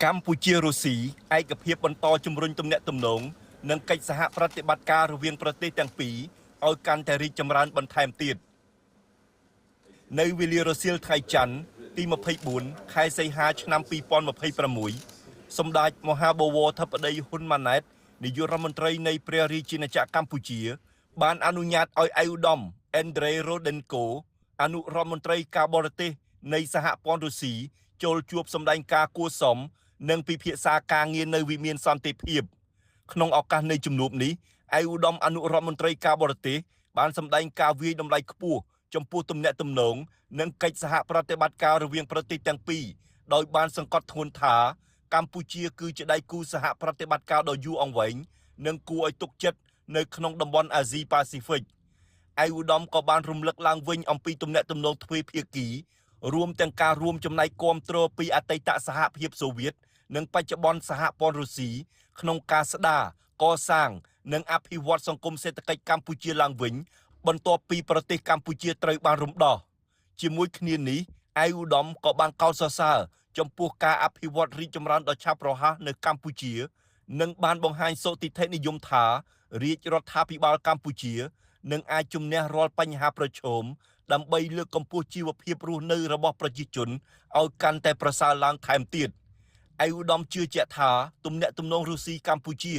កម្ពុជារុស្ស៊ីឯកភាពបន្តជំរុញទំនាក់ទំនងនិងកិច្ចសហប្រតិបត្តិការរវាងប្រទេសទាំងពីរឲ្យកាន់តែរីកចម្រើនបន្ថែមទៀតនៅវេលារសៀលថ្ងៃច័ន្ទទី24ខែសីហាឆ្នាំ2026សម្ដេចមហាបវរធិបតីហ៊ុនម៉ាណែតនាយករដ្ឋមន្ត្រីនៃព្រះរាជាណាចក្រកម្ពុជាបានអនុញ្ញាតឲ្យឯកឧត្តមអេនដ្រេរ៉ូដេនកូអនុរដ្ឋមន្ត្រីការបរទេសនៃសហព័ន្ធរុស្ស៊ីចូលជួបសម្ដែងការគួរសមនិងពិភាក្សាការងារនៅវិមានសន្តិភាពក្នុងឱកាសនៃជំនួបនេះឯកឧត្តមអនុរដ្ឋមន្ត្រីការបរទេសបានសម្ដែងការវាយតម្លៃខ្ពស់ចំពោះទំនាក់ទំនងនិងកិច្ចសហប្រតិបត្តិការរវាងប្រទេសទាំងពីរដោយបានសង្កត់ធ្ងន់ថាកម្ពុជាគឺជាដៃគូសហប្រតិបត្តិការដ៏យូរអង្វែងនិងគួរឲ្យទុកចិត្តនៅក្នុងតំបន់អាស៊ីប៉ាស៊ីហ្វិកឯកឧត្តមក៏បានរំលឹកឡើងវិញអំពីទំនាក់ទំនងទ្វេភាគីរួមទាំងការរួមចំណែកគាំទ្រពីអតីតសហភាពសូវៀតនិងបច្ចុប្បន្នសហព័ន្ធរុស្ស៊ីក្នុងការស្ដារកសាងនិងអភិវឌ្ឍសង្គមសេដ្ឋកិច្ចកម្ពុជាឡើងវិញបន្ទាប់ពីប្រទេសកម្ពុជាត្រូវបានរំដោះជាមួយគ្នានេះឯកឧត្តមក៏បានកោតសរសើរចំពោះការអភិវឌ្ឍរីកចម្រើនដ៏ឆាប់រហ័សនៅកម្ពុជានិងបានបង្ហាញសុទិដ្ឋិនិយមថារាជរដ្ឋាភិបាលកម្ពុជានឹងអាចជំនះរាល់បញ្ហាប្រឈមដើម្បីលើកកម្ពស់ជីវភាពរស់នៅរបស់ប្រជាជនឲ្យកាន់តែប្រសើរឡើងថែមទៀតឯកឧត្តមជឿជាក់ថាទំនាក់ទំនងរុស្ស៊ីកម្ពុជា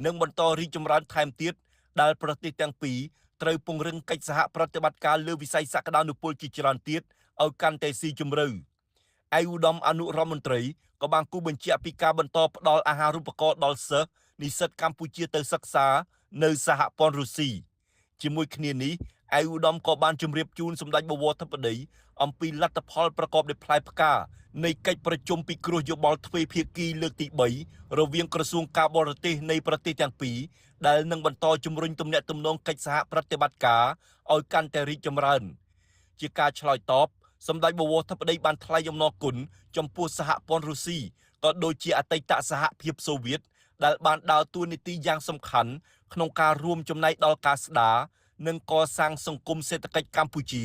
នឹងបន្តរីកចម្រើនថែមទៀតដែលប្រទេសទាំងពីរត្រូវពង្រឹងកិច្ចសហប្រតិបត្តិការលើវិស័យសក្តានុពលជាច្រើនទៀតឲ្យកាន់តែស៊ីជម្រៅឯកឧត្តមអនុរដ្ឋមន្ត្រីក៏បានគូបញ្ជាក់ពីការបន្តផ្តល់អាហារូបករណ៍ដល់សិស្សនិស្សិតកម្ពុជាទៅសិក្សានៅសហព័ន្ធរុស្ស៊ីជាមួយគ្នានេះឯកឧត្តមក៏បានជម្រាបជូនសម្ដេចបវរធិបតីអំពីលទ្ធផលប្រកបដោយផ្លែផ្កានៃកិច្ចប្រជុំពិគ្រោះយោបល់ទ្វេភាគីលើកទី3រវាងក្រសួងការបរទេសនៃប្រទេសទាំងពីរដែលនឹងបន្តជំរុញទំនាក់ទំនងកិច្ចសហប្រតិបត្តិការឲ្យកាន់តែរីកចម្រើនជាការឆ្លើយតបសម្ដេចបវរធិបតីបានថ្លែងអំណរគុណចំពោះសហព័ន្ធរុស្ស៊ីក៏ដូចជាអតីតសហភាពសូវៀតដែលបានដើរតួនាទីយ៉ាងសំខាន់ក្នុងការរួមចំណែកដល់ការស្ដារនិងកសាងសង្គមសេដ្ឋកិច្ចកម្ពុជា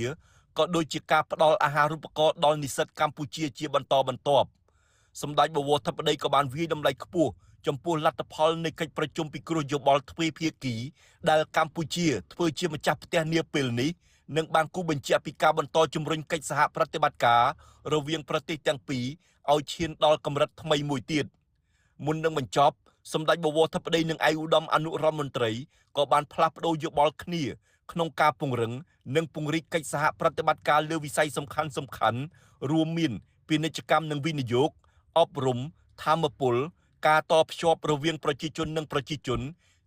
ក៏ដូចជាការផ្ដល់អាហារូបករណ៍ដល់និស្សិតកម្ពុជាជាបន្តបន្ទាប់សម្ដេចបវរធិបតីក៏បានវាយតម្លៃខ្ពស់ចំពោះលទ្ធផលនៃកិច្ចប្រជុំពិគ្រោះយោបល់ទ្វេភាគីដែលកម្ពុជាធ្វើជាម្ចាស់ផ្ទះនាពេលនេះនិងបានគូបញ្ជាក់ពីការបន្តជំរុញកិច្ចសហប្រតិបត្តិការរវាងប្រទេសទាំងពីរឲ្យឈានដល់កម្រិតថ្មីមួយទៀតមុននឹងបញ្ចប់សម្ដេចបវរធិបតីនិងឯកឧត្តមអនុរដ្ឋមន្ត្រីក៏បានផ្លាស់ប្ដូរយោបល់គ្នាក្នុងការពង្រឹងនិងពង្រីកកិច្ចសហប្រតិបត្តិការលើវិស័យសំខាន់រួមមានពាណិជ្ជកម្មនិងវិនិយោគអប់រំធម្មពលការតភ្ជាប់រវាងប្រជាជននិងប្រជាជន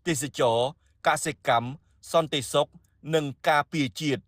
ទេសចរកសិកម្មសន្តិសុខនិងការពារជាតិ